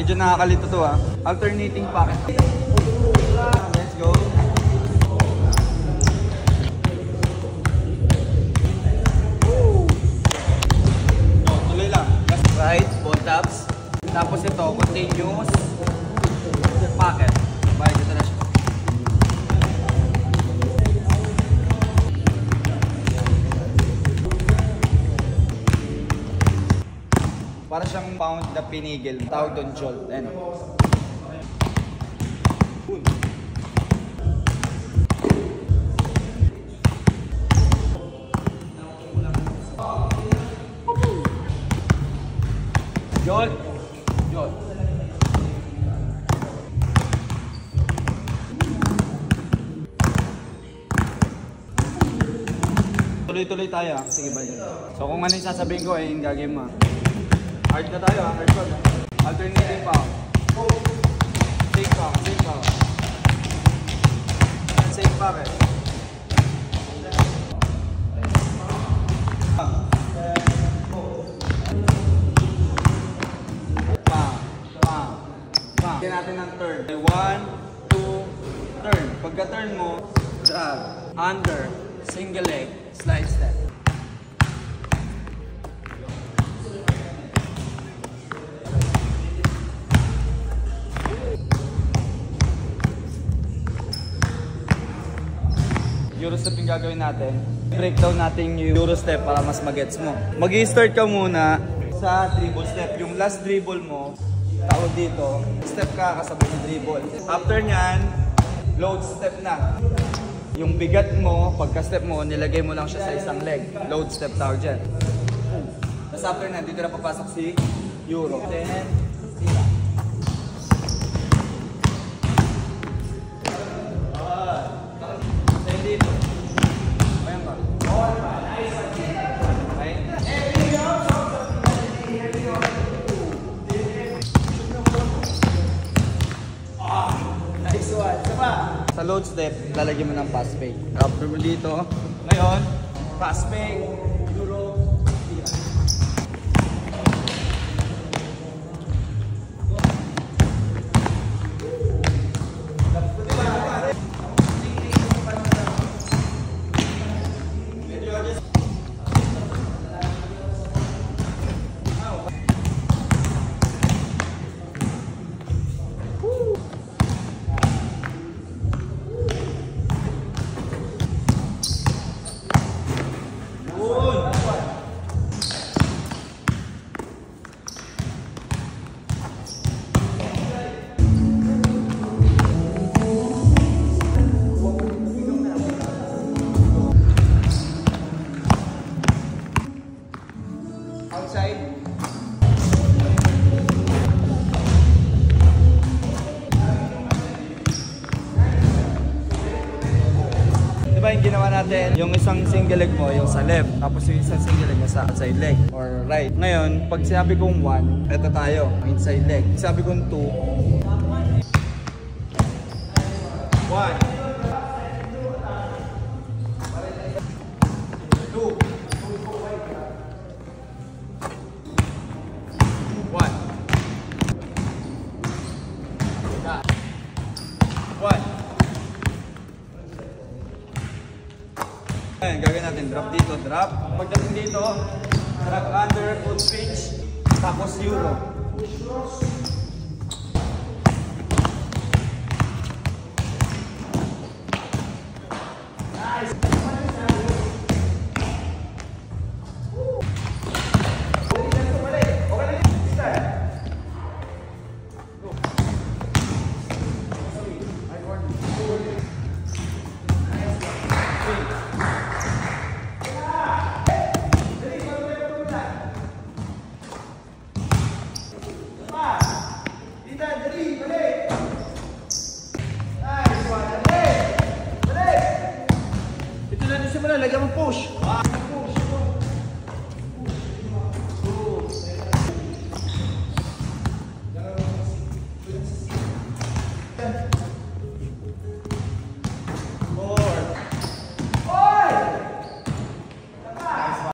Medyo nakakalito to ah. Alternating pocket. Let's go. Tuloy lang. Left, right, ball taps. Tapos ito, continuous pocket. Bye, dito na siya. Para siyang pound na pinigil. Tawag doon jolt. Ano? Jolt. Jolt. Tuloy-tuloy tayo. Sige ba yun? So kung ano yung sasabihin ko yung gagawin mo. Hard na tayo, hardcore. Alternating pound. Safe pound, safe pound. Safe pocket. Bigyan natin ng turn. 1, 2, turn. Pagka-turn mo, drag, under, single leg, slide step. Eurostep yung gagawin natin. Breakdown natin yung Eurostep para mas magets mo. Mag-i-start ka muna sa dribble step. Yung last dribble mo, tawag dito, step ka kasabay ng dribble. After nyan, load step na. Yung bigat mo, pagka-step mo, nilagay mo lang siya sa isang leg. Load step tawag dyan. Tapos after nyan, dito na papasok si Euro. Then, sila. Dito. Ayan ba? Nice one. Diba? Sa load step, lalagyan mo ng pass fake. After mo dito, ngayon, pass fake, Euro, tira. Outside. Diba yung ginawa natin, yung isang single leg mo, yung sa left, tapos yung isang single leg mo sa outside leg or right. Ngayon, pag sinabi kong 1, eto tayo, inside leg. Sabi kong 2, 1. Ayan, gagawin natin drop dito, drop. Pagdating dito, drag under, foot pinch, tapos Euro.